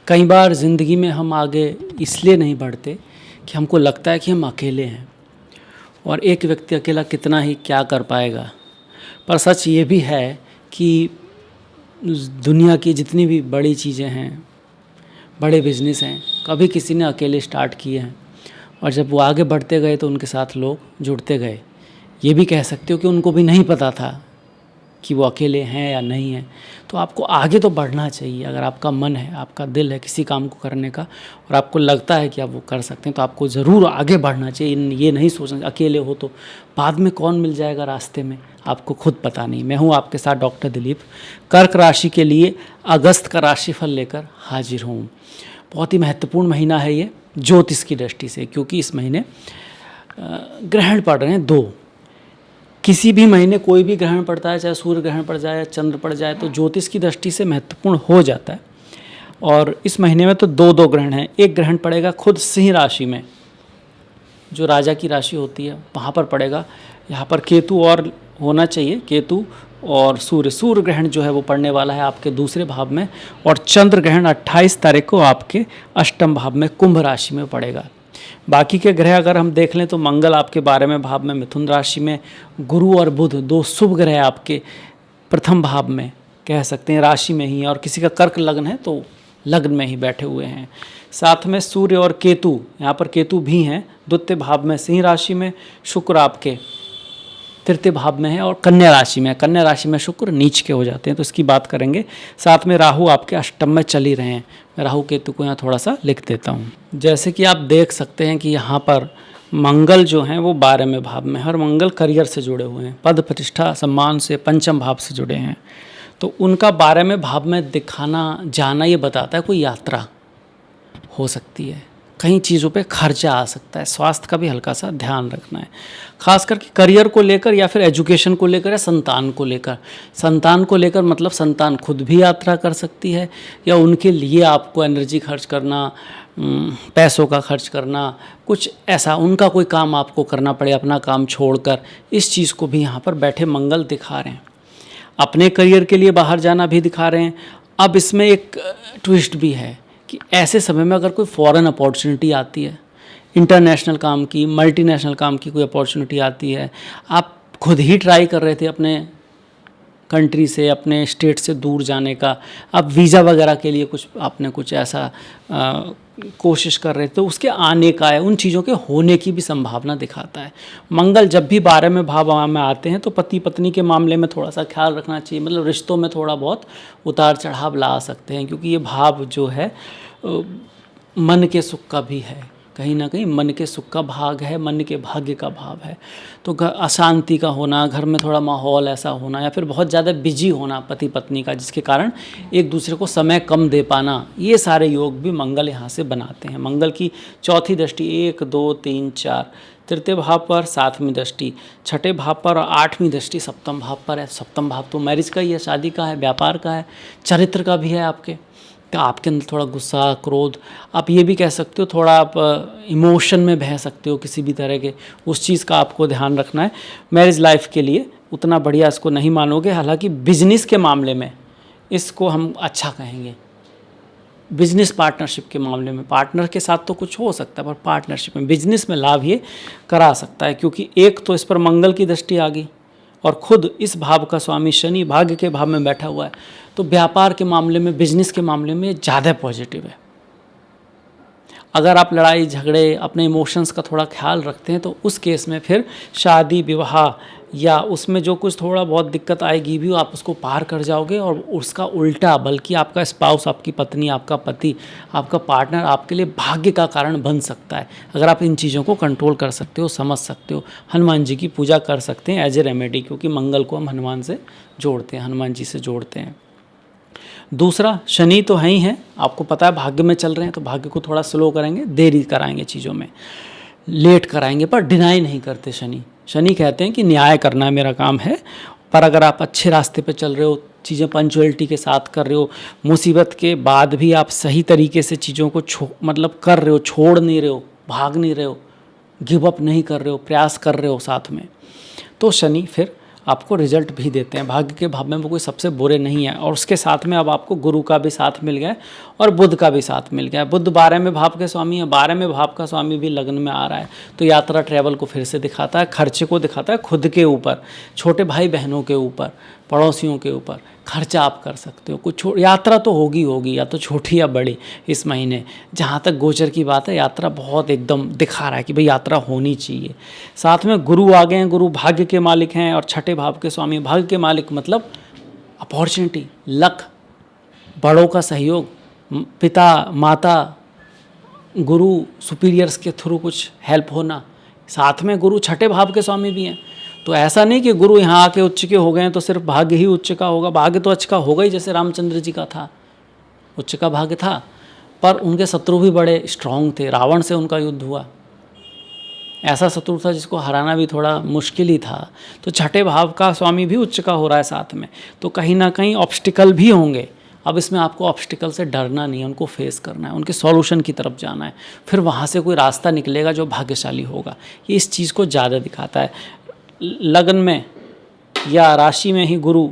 कई बार ज़िंदगी में हम आगे इसलिए नहीं बढ़ते कि हमको लगता है कि हम अकेले हैं और एक व्यक्ति अकेला कितना ही क्या कर पाएगा। पर सच ये भी है कि दुनिया की जितनी भी बड़ी चीज़ें हैं, बड़े बिजनेस हैं, कभी किसी ने अकेले स्टार्ट किए हैं और जब वो आगे बढ़ते गए तो उनके साथ लोग जुड़ते गए। ये भी कह सकते हो कि उनको भी नहीं पता था कि वो अकेले हैं या नहीं हैं। तो आपको आगे तो बढ़ना चाहिए। अगर आपका मन है, आपका दिल है किसी काम को करने का और आपको लगता है कि आप वो कर सकते हैं तो आपको ज़रूर आगे बढ़ना चाहिए। ये नहीं सोचना अकेले हो तो बाद में कौन मिल जाएगा रास्ते में, आपको खुद पता नहीं। मैं हूँ आपके साथ डॉक्टर दिलीप, कर्क राशि के लिए अगस्त का राशिफल लेकर हाजिर हूँ। बहुत ही महत्वपूर्ण महीना है ये ज्योतिष की दृष्टि से, क्योंकि इस महीने ग्रहण पड़ रहे हैं 2। किसी भी महीने कोई भी ग्रहण पड़ता है, चाहे सूर्य ग्रहण पड़ जाए या चंद्र पड़ जाए, तो ज्योतिष की दृष्टि से महत्वपूर्ण हो जाता है। और इस महीने में तो 2 ग्रहण हैं। एक ग्रहण पड़ेगा खुद सिंह राशि में, जो राजा की राशि होती है वहाँ पर पड़ेगा। यहाँ पर केतु और होना चाहिए, केतु और सूर्य ग्रहण जो है वो पड़ने वाला है आपके दूसरे भाव में, और चंद्र ग्रहण 28 तारीख को आपके अष्टम भाव में कुंभ राशि में पड़ेगा। बाकी के ग्रह अगर हम देख लें तो मंगल आपके 12वें भाव में मिथुन राशि में, गुरु और बुध 2 शुभ ग्रह आपके प्रथम भाव में, कह सकते हैं राशि में ही, और किसी का कर्क लग्न है तो लग्न में ही बैठे हुए हैं। साथ में सूर्य और केतु, यहाँ पर केतु भी हैं द्वितीय भाव में सिंह राशि में, शुक्र आपके तृतीय भाव में है, और कन्या राशि में शुक्र नीच के हो जाते हैं, तो इसकी बात करेंगे। साथ में राहु आपके अष्टम में चल ही रहे हैं। मैं राहु केतु को यहाँ थोड़ा सा लिख देता हूँ। जैसे कि आप देख सकते हैं कि यहाँ पर मंगल जो हैं वो 12वें भाव में, हर मंगल करियर से जुड़े हुए हैं, पद प्रतिष्ठा सम्मान से पंचम भाव से जुड़े हैं। तो उनका 12वें भाव में दिखाना जाना ये बताता है कोई यात्रा हो सकती है, कई चीज़ों पे खर्चा आ सकता है, स्वास्थ्य का भी हल्का सा ध्यान रखना है, खास करके करियर को लेकर या फिर एजुकेशन को लेकर या संतान को लेकर मतलब संतान खुद भी यात्रा कर सकती है या उनके लिए आपको एनर्जी खर्च करना, पैसों का खर्च करना, कुछ ऐसा उनका कोई काम आपको करना पड़े अपना काम छोड़कर, इस चीज़ को भी यहाँ पर बैठे मंगल दिखा रहे हैं। अपने करियर के लिए बाहर जाना भी दिखा रहे हैं। अब इसमें एक ट्विस्ट भी है कि ऐसे समय में अगर कोई फॉरेन अपॉर्चुनिटी आती है, इंटरनेशनल काम की, मल्टीनेशनल काम की कोई अपॉर्चुनिटी आती है, आप खुद ही ट्राई कर रहे थे अपने कंट्री से, अपने स्टेट से दूर जाने का, आप वीज़ा वगैरह के लिए आपने कुछ ऐसा कोशिश कर रहे थे, तो उसके आने का है, उन चीज़ों के होने की भी संभावना दिखाता है। मंगल जब भी 12वें भाव में आते हैं तो पति पत्नी के मामले में थोड़ा सा ख्याल रखना चाहिए, मतलब रिश्तों में थोड़ा बहुत उतार चढ़ाव ला सकते हैं, क्योंकि ये भाव जो है मन के सुख का भी है, कहीं ना कहीं मन के सुख का भाग है, मन के भाग्य का भाव है। तो अशांति का होना, घर में थोड़ा माहौल ऐसा होना, या फिर बहुत ज़्यादा बिजी होना पति पत्नी का, जिसके कारण एक दूसरे को समय कम दे पाना, ये सारे योग भी मंगल यहाँ से बनाते हैं। मंगल की चौथी दृष्टि 1 2 3 4 तृतीय भाव पर, 7वीं दृष्टि छठे भाव पर, और 8वीं दृष्टि सप्तम भाव पर है। सप्तम भाव तो मैरिज का ही है, शादी का है, व्यापार का है, चरित्र का भी है आपके। तो आपके अंदर थोड़ा गुस्सा, क्रोध, आप ये भी कह सकते हो थोड़ा आप इमोशन में बह सकते हो किसी भी तरह के, उस चीज़ का आपको ध्यान रखना है। मैरिज लाइफ के लिए उतना बढ़िया इसको नहीं मानोगे, हालांकि बिजनेस के मामले में इसको हम अच्छा कहेंगे। बिजनेस पार्टनरशिप के मामले में पार्टनर के साथ तो कुछ हो सकता है, पर पार्टनरशिप में बिजनेस में लाभ ये करा सकता है, क्योंकि एक तो इस पर मंगल की दृष्टि आ गई और खुद इस भाव का स्वामी शनि भाग्य के भाव में बैठा हुआ है, तो व्यापार के मामले में, बिजनेस के मामले में ज़्यादा पॉजिटिव है। अगर आप लड़ाई झगड़े, अपने इमोशंस का थोड़ा ख्याल रखते हैं तो उस केस में फिर शादी विवाह या उसमें जो कुछ थोड़ा बहुत दिक्कत आएगी भी आप उसको पार कर जाओगे, और उसका उल्टा बल्कि आपका स्पाउस, आपकी पत्नी, आपका पति, आपका पार्टनर आपके लिए भाग्य का कारण बन सकता है, अगर आप इन चीज़ों को कंट्रोल कर सकते हो, समझ सकते हो। हनुमान जी की पूजा कर सकते हैं एज ए रेमेडी, क्योंकि मंगल को हम हनुमान से जोड़ते हैं, हनुमान जी से जोड़ते हैं। दूसरा, शनि तो है ही है, आपको पता है भाग्य में चल रहे हैं, तो भाग्य को थोड़ा स्लो करेंगे, देरी कराएंगे चीज़ों में, लेट कराएंगे, पर डिनाई नहीं करते शनि कहते हैं कि न्याय करना है मेरा काम है। पर अगर आप अच्छे रास्ते पे चल रहे हो, चीज़ें पंचुअलिटी के साथ कर रहे हो, मुसीबत के बाद भी आप सही तरीके से चीज़ों को मतलब कर रहे हो, छोड़ नहीं रहे हो, भाग नहीं रहे हो, गिव अप नहीं कर रहे हो, प्रयास कर रहे हो साथ में, तो शनि फिर आपको रिजल्ट भी देते हैं। भाग्य के भाव में वो कोई सबसे बुरे नहीं है। और उसके साथ में अब आपको गुरु का भी साथ मिल गया और बुध का भी साथ मिल गया। बुध 12वें भाव के स्वामी है, 12वें भाव का स्वामी भी लग्न में आ रहा है, तो यात्रा ट्रैवल को फिर से दिखाता है, खर्चे को दिखाता है, खुद के ऊपर, छोटे भाई बहनों के ऊपर, पड़ोसियों के ऊपर खर्चा आप कर सकते हो। कुछ यात्रा तो होगी, या तो छोटी या बड़ी इस महीने। जहाँ तक गोचर की बात है, यात्रा बहुत एकदम दिखा रहा है कि भाई यात्रा होनी चाहिए। साथ में गुरु आ गए हैं, गुरु भाग्य के मालिक हैं और छठे भाव के स्वामी। भाग्य के मालिक मतलब अपॉर्चुनिटी, लक, बड़ों का सहयोग, पिता माता, गुरु सुपीरियर्स के थ्रू कुछ हेल्प होना। साथ में गुरु छठे भाव के स्वामी भी हैं, तो ऐसा नहीं कि गुरु यहाँ आके उच्च के हो गए हैं तो सिर्फ भाग्य ही उच्च का होगा। भाग्य तो अच्छा होगा ही, जैसे रामचंद्र जी का था, उच्च का भाग्य था, पर उनके शत्रु भी बड़े स्ट्रांग थे। रावण से उनका युद्ध हुआ, ऐसा शत्रु था जिसको हराना भी थोड़ा मुश्किल ही था। तो छठे भाव का स्वामी भी उच्च का हो रहा है साथ में, तो कहीं ना कहीं ऑब्स्टिकल भी होंगे। अब इसमें आपको ऑब्स्टिकल से डरना नहीं है, उनको फेस करना है, उनके सॉल्यूशन की तरफ जाना है, फिर वहाँ से कोई रास्ता निकलेगा जो भाग्यशाली होगा। ये इस चीज़ को ज़्यादा दिखाता है। लगन में या राशि में ही गुरु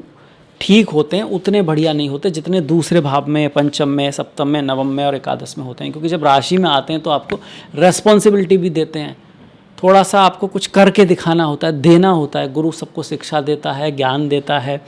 ठीक होते हैं, उतने बढ़िया नहीं होते जितने दूसरे भाव में, पंचम में, सप्तम में, नवम में और एकादश में होते हैं। क्योंकि जब राशि में आते हैं तो आपको रेस्पॉन्सिबिलिटी भी देते हैं, थोड़ा सा आपको कुछ करके दिखाना होता है, देना होता है। गुरु सबको शिक्षा देता है, ज्ञान देता है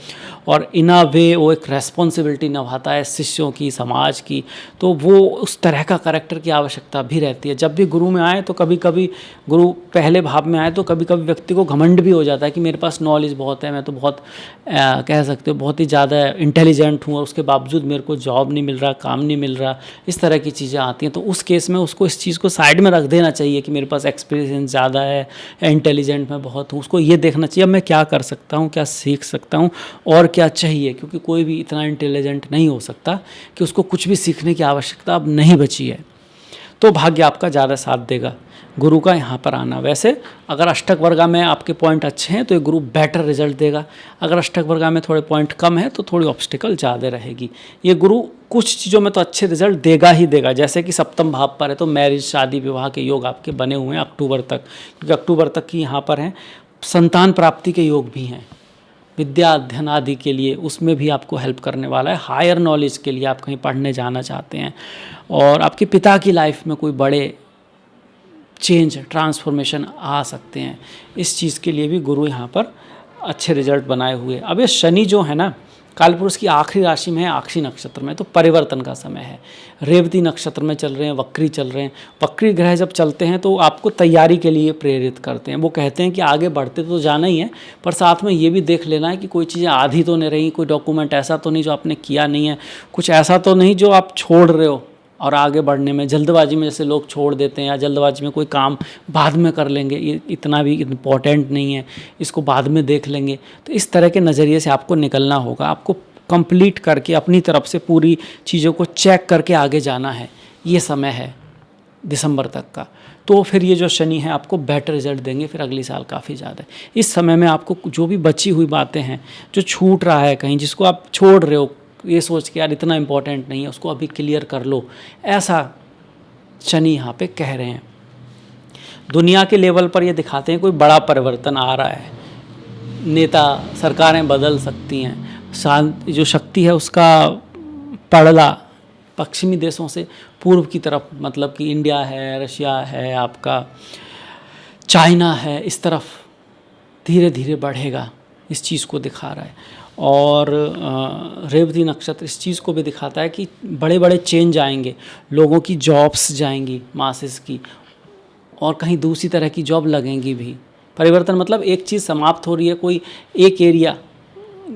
और इन अ वे वो एक रेस्पॉन्सिबिलिटी निभाता है शिष्यों की, समाज की। तो वो उस तरह का कैरेक्टर की आवश्यकता भी रहती है। जब भी गुरु में आए तो कभी कभी गुरु पहले भाव में आए तो कभी कभी व्यक्ति को घमंड भी हो जाता है कि मेरे पास नॉलेज बहुत है, मैं तो बहुत कह सकते हो बहुत ही ज़्यादा इंटेलिजेंट हूँ और उसके बावजूद मेरे को जॉब नहीं मिल रहा, काम नहीं मिल रहा, इस तरह की चीज़ें आती हैं। तो उस केस में उसको इस चीज़ को साइड में रख देना चाहिए कि मेरे पास एक्सपीरियंस ज़्यादा है, इंटेलिजेंट मैं बहुत हूँ। उसको ये देखना चाहिए अब मैं क्या कर सकता हूँ, क्या सीख सकता हूँ और क्या चाहिए। क्योंकि कोई भी इतना इंटेलिजेंट नहीं हो सकता कि उसको कुछ भी सीखने की आवश्यकता अब नहीं बची है। तो भाग्य आपका ज़्यादा साथ देगा गुरु का यहाँ पर आना। वैसे अगर अष्टक वर्गा में आपके पॉइंट अच्छे हैं तो ये गुरु बेटर रिजल्ट देगा। अगर अष्टक वर्गा में थोड़े पॉइंट कम है तो थोड़ी ऑब्स्टिकल ज़्यादा रहेगी। ये गुरु कुछ चीज़ों में तो अच्छे रिजल्ट देगा ही देगा। जैसे कि सप्तम भाव पर है तो मैरिज, शादी विवाह के योग आपके बने हुए हैं अक्टूबर तक, क्योंकि अक्टूबर तक की यहाँ पर हैं। संतान प्राप्ति के योग भी हैं, विद्या अध्ययन आदि के लिए उसमें भी आपको हेल्प करने वाला है। हायर नॉलेज के लिए आप कहीं पढ़ने जाना चाहते हैं और आपके पिता की लाइफ में कोई बड़े चेंज, ट्रांसफॉर्मेशन आ सकते हैं, इस चीज़ के लिए भी गुरु यहाँ पर अच्छे रिजल्ट बनाए हुए। अब ये शनि जो है ना, कालपुरुष की आखिरी राशि में है, आखिरी नक्षत्र में, तो परिवर्तन का समय है। रेवती नक्षत्र में चल रहे हैं, वक्री चल रहे हैं। वक्री ग्रह जब चलते हैं तो आपको तैयारी के लिए प्रेरित करते हैं। वो कहते हैं कि आगे बढ़ते तो जाना ही है, पर साथ में ये भी देख लेना है कि कोई चीज़ें आधी तो नहीं रही, कोई डॉक्यूमेंट ऐसा तो नहीं जो आपने किया नहीं है, कुछ ऐसा तो नहीं जो आप छोड़ रहे हो और आगे बढ़ने में जल्दबाजी में जैसे लोग छोड़ देते हैं, या जल्दबाजी में कोई काम बाद में कर लेंगे, ये इतना भी इम्पॉर्टेंट नहीं है, इसको बाद में देख लेंगे। तो इस तरह के नज़रिए से आपको निकलना होगा। आपको कंप्लीट करके अपनी तरफ से पूरी चीज़ों को चेक करके आगे जाना है। ये समय है दिसंबर तक का। तो फिर ये जो शनि है आपको बेटर रिजल्ट देंगे फिर अगली साल काफ़ी ज़्यादा। इस समय में आपको जो भी बची हुई बातें हैं, जो छूट रहा है कहीं, जिसको आप छोड़ रहे हो ये सोच के यार इतना इम्पोर्टेंट नहीं है, उसको अभी क्लियर कर लो, ऐसा शनि यहाँ पे कह रहे हैं। दुनिया के लेवल पर ये दिखाते हैं कोई बड़ा परिवर्तन आ रहा है, नेता, सरकारें बदल सकती हैं, शांति जो शक्ति है उसका पड़ला पश्चिमी देशों से पूर्व की तरफ, मतलब कि इंडिया है, रशिया है, आपका चाइना है, इस तरफ धीरे धीरे बढ़ेगा, इस चीज़ को दिखा रहा है। और रेवती नक्षत्र इस चीज़ को भी दिखाता है कि बड़े बड़े चेंज आएंगे, लोगों की जॉब्स जाएंगी मासेस की, और कहीं दूसरी तरह की जॉब लगेंगी भी। परिवर्तन मतलब एक चीज़ समाप्त हो रही है, कोई एक एरिया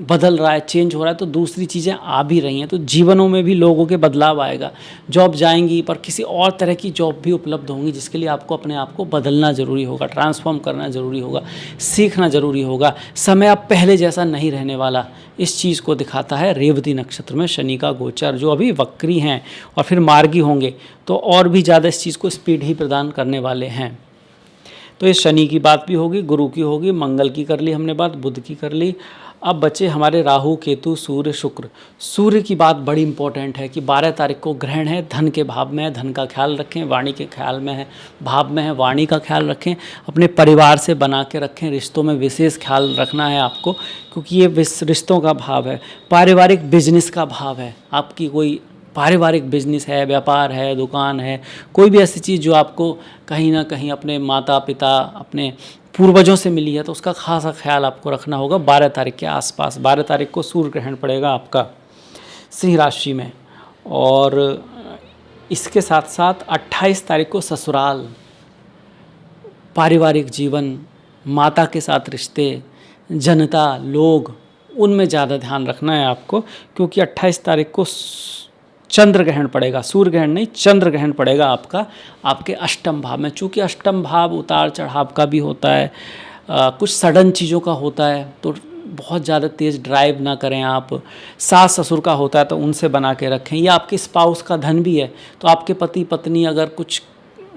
बदल रहा है, चेंज हो रहा है, तो दूसरी चीज़ें आ भी रही हैं। तो जीवनों में भी लोगों के बदलाव आएगा, जॉब जाएंगी पर किसी और तरह की जॉब भी उपलब्ध होंगी, जिसके लिए आपको अपने आप को बदलना ज़रूरी होगा, ट्रांसफॉर्म करना ज़रूरी होगा, सीखना ज़रूरी होगा। समय अब पहले जैसा नहीं रहने वाला, इस चीज़ को दिखाता है रेवती नक्षत्र में शनि का गोचर, जो अभी वक्री हैं और फिर मार्गी होंगे तो और भी ज़्यादा इस चीज़ को स्पीड ही प्रदान करने वाले हैं। तो इस शनि की बात भी होगी, गुरु की होगी, मंगल की कर ली हमने बात, बुध की कर ली। अब बचे हमारे राहु केतु सूर्य शुक्र। सूर्य की बात बड़ी इंपॉर्टेंट है कि 12 तारीख को ग्रहण है, धन के भाव में है, धन का ख्याल रखें, वाणी के ख्याल में है, भाव में है, वाणी का ख्याल रखें, अपने परिवार से बना के रखें, रिश्तों में विशेष ख्याल रखना है आपको, क्योंकि ये रिश्तों का भाव है। पारिवारिक बिजनेस का भाव है, आपकी कोई पारिवारिक बिजनेस है, व्यापार है, दुकान है, कोई भी ऐसी चीज़ जो आपको कहीं ना कहीं अपने माता पिता, अपने पूर्वजों से मिली है, तो उसका खासा ख्याल आपको रखना होगा 12 तारीख के आसपास। 12 तारीख को सूर्य ग्रहण पड़ेगा आपका सिंह राशि में। और इसके साथ साथ 28 तारीख को ससुराल, पारिवारिक जीवन, माता के साथ रिश्ते, जनता, लोग, उनमें ज़्यादा ध्यान रखना है आपको, क्योंकि 28 तारीख को चंद्र ग्रहण पड़ेगा, सूर्य ग्रहण नहीं, चंद्र ग्रहण पड़ेगा आपका आपके अष्टम भाव में। चूँकि अष्टम भाव उतार चढ़ाव का भी होता है, कुछ सडन चीज़ों का होता है, तो बहुत ज़्यादा तेज़ ड्राइव ना करें आप। सास ससुर का होता है तो उनसे बना के रखें। या आपके स्पाउस का धन भी है, तो आपके पति पत्नी अगर कुछ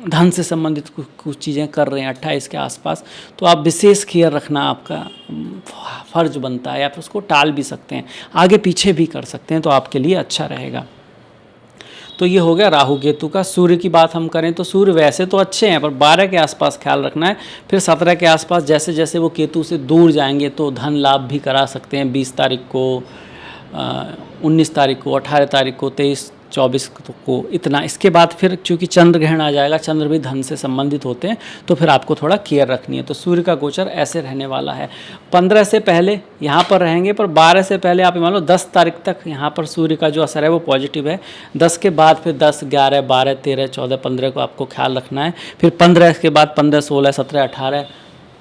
धन से संबंधित कुछ चीज़ें कर रहे हैं 28 के आसपास, तो आप विशेष केयर रखना आपका फ़र्ज बनता है, या फिर उसको टाल भी सकते हैं, आगे पीछे भी कर सकते हैं, तो आपके लिए अच्छा रहेगा। तो ये हो गया राहु केतु का। सूर्य की बात हम करें तो सूर्य वैसे तो अच्छे हैं, पर 12 के आसपास ख्याल रखना है। फिर 17 के आसपास जैसे जैसे वो केतु से दूर जाएंगे तो धन लाभ भी करा सकते हैं। 20 तारीख को, 19 तारीख को, 18 तारीख को, 23, 24 को, इतना। इसके बाद फिर चूँकि चंद्र ग्रहण आ जाएगा, चंद्र भी धन से संबंधित होते हैं, तो फिर आपको थोड़ा केयर रखनी है। तो सूर्य का गोचर ऐसे रहने वाला है। 15 से पहले यहाँ पर रहेंगे, पर 12 से पहले आप मान लो 10 तारीख तक यहाँ पर सूर्य का जो असर है वो पॉजिटिव है। 10 के बाद फिर 10, 11, 12, 13, 14, 15 को आपको ख्याल रखना है। फिर 15 के बाद 15, 16, 17, 18,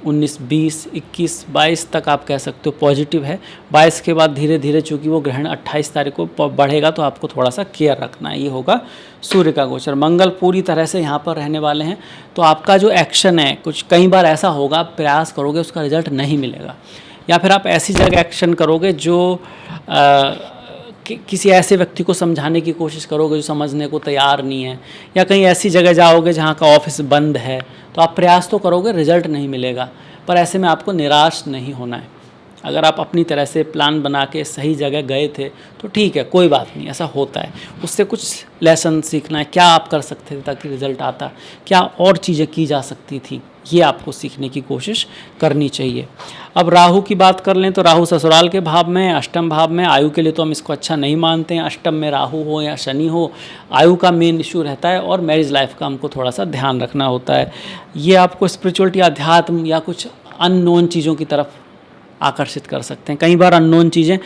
19, 20, 21, 22 तक आप कह सकते हो पॉजिटिव है। 22 के बाद धीरे धीरे चूँकि वो ग्रहण 28 तारीख को बढ़ेगा, तो आपको थोड़ा सा केयर रखना है। ये होगा सूर्य का गोचर। मंगल पूरी तरह से यहाँ पर रहने वाले हैं, तो आपका जो एक्शन है, कुछ कई बार ऐसा होगा आप प्रयास करोगे उसका रिजल्ट नहीं मिलेगा, या फिर आप ऐसी जगह एक्शन करोगे जो किसी ऐसे व्यक्ति को समझाने की कोशिश करोगे जो समझने को तैयार नहीं है, या कहीं ऐसी जगह जाओगे जहाँ का ऑफिस बंद है, तो आप प्रयास तो करोगे, रिजल्ट नहीं मिलेगा। पर ऐसे में आपको निराश नहीं होना है। अगर आप अपनी तरह से प्लान बना के सही जगह गए थे तो ठीक है, कोई बात नहीं, ऐसा होता है। उससे कुछ लेसन सीखना है, क्या आप कर सकते थे ताकि रिजल्ट आता, क्या और चीज़ें की जा सकती थी, ये आपको सीखने की कोशिश करनी चाहिए। अब राहु की बात कर लें तो राहु ससुराल के भाव में, अष्टम भाव में। आयु के लिए तो हम इसको अच्छा नहीं मानते हैं, अष्टम में राहु हो या शनि हो, आयु का मेन इशू रहता है, और मैरिज लाइफ का हमको थोड़ा सा ध्यान रखना होता है। ये आपको स्पिरिचुअलिटी, अध्यात्म या कुछ अननोन चीज़ों की तरफ आकर्षित कर सकते हैं। कई बार अननोन चीज़ें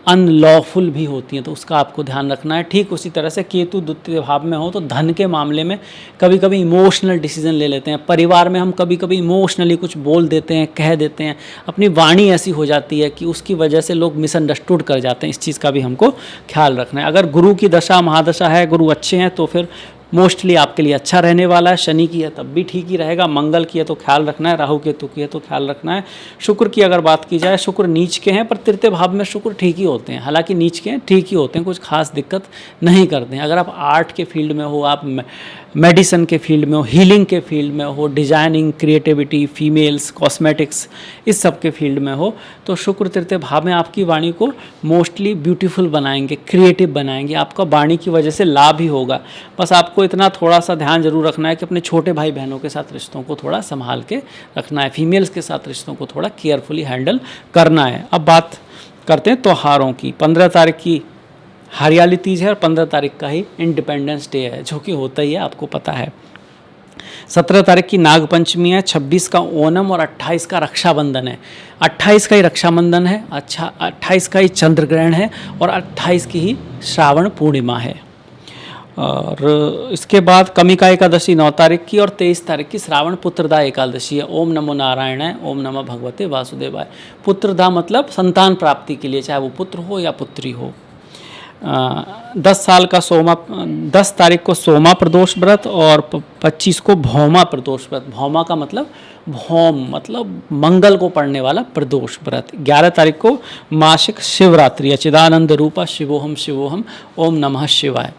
अनलॉफुल भी होती हैं, तो उसका आपको ध्यान रखना है। ठीक उसी तरह से केतु द्वितीय भाव में हो तो धन के मामले में कभी कभी इमोशनल डिसीजन ले लेते हैं। परिवार में हम कभी कभी इमोशनली कुछ बोल देते हैं, कह देते हैं, अपनी वाणी ऐसी हो जाती है कि उसकी वजह से लोग मिसअंडरस्टूड कर जाते हैं। इस चीज़ का भी हमको ख्याल रखना है। अगर गुरु की दशा महादशा है, गुरु अच्छे हैं, तो फिर मोस्टली आपके लिए अच्छा रहने वाला है। शनि की है तब भी ठीक ही रहेगा, मंगल की है तो ख्याल रखना है, राहु केतु की है तो ख्याल रखना है। शुक्र की अगर बात की जाए, शुक्र नीच के हैं, पर तृतीय भाव में शुक्र ठीक ही होते हैं। हालांकि नीच के हैं, ठीक ही होते हैं, कुछ खास दिक्कत नहीं करते हैं। अगर आप आर्ट के फील्ड में हो, आप मेडिसिन के फील्ड में हो, हीलिंग के फील्ड में हो, डिजाइनिंग, क्रिएटिविटी, फीमेल्स, कॉस्मेटिक्स, इस सब के फील्ड में हो, तो शुक्र तृतीय भाव में आपकी वाणी को मोस्टली ब्यूटीफुल बनाएंगे, क्रिएटिव बनाएंगे। आपका वाणी की वजह से लाभ ही होगा। बस आपको इतना थोड़ा सा ध्यान जरूर रखना है कि अपने छोटे भाई बहनों के साथ रिश्तों को थोड़ा संभाल के रखना है, फीमेल्स के साथ रिश्तों को थोड़ा केयरफुली हैंडल करना है। अब बात करते हैं त्योहारों की। 15 तारीख की हरियाली तीज है और 15 तारीख का ही इंडिपेंडेंस डे है, जो कि होता ही है, आपको पता है। 17 तारीख की नागपंचमी है, 26 का ओणम और 28 का रक्षाबंधन है। 28 का ही रक्षाबंधन है, अच्छा 28 का ही चंद्र ग्रहण है, और 28 की ही श्रावण पूर्णिमा है। और इसके बाद कमिका एकादशी 9 तारीख की, और 23 तारीख की श्रावण पुत्रदा एकादशी है। ओम नमो नारायणाय, ओम नमो भगवते वासुदेवाय। पुत्रदा मतलब संतान प्राप्ति के लिए, चाहे वो पुत्र हो या पुत्री हो। 10 तारीख को सोमा प्रदोष व्रत, और 25 को भौमा प्रदोष व्रत। भौमा का मतलब भौम, मतलब मंगल को पढ़ने वाला प्रदोष व्रत। 11 तारीख को मासिक शिवरात्रि, चिदानंद रूपा शिवोहम शिवोहम, ओम नमः शिवाय।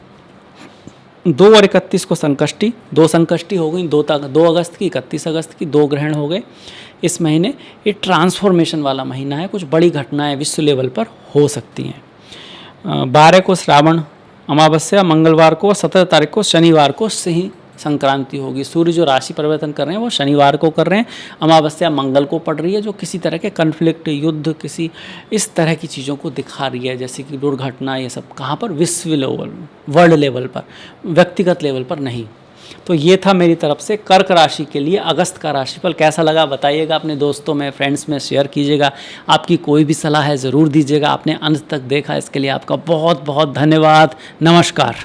2 और 31 को संकष्टी, 2 संकष्टी हो गई, 2 अगस्त की, 31 अगस्त की, 2 ग्रहण हो गए इस महीने। ये ट्रांसफॉर्मेशन वाला महीना है, कुछ बड़ी घटनाएं विश्व लेवल पर हो सकती हैं। 12 को श्रावण अमावस्या मंगलवार को, 17 तारीख को शनिवार को सिंह संक्रांति होगी। सूर्य जो राशि परिवर्तन कर रहे हैं वो शनिवार को कर रहे हैं, अमावस्या मंगल को पड़ रही है, जो किसी तरह के कन्फ्लिक्ट, युद्ध, किसी इस तरह की चीज़ों को दिखा रही है, जैसे कि दुर्घटना, ये सब कहाँ पर, विश्व लेवल, वर्ल्ड लेवल पर, व्यक्तिगत लेवल पर नहीं। तो ये था मेरी तरफ से कर्क राशि के लिए अगस्त का राशिफल। कैसा लगा बताइएगा, अपने दोस्तों में, फ्रेंड्स में शेयर कीजिएगा। आपकी कोई भी सलाह है ज़रूर दीजिएगा। आपने अंत तक देखा इसके लिए आपका बहुत बहुत धन्यवाद। नमस्कार।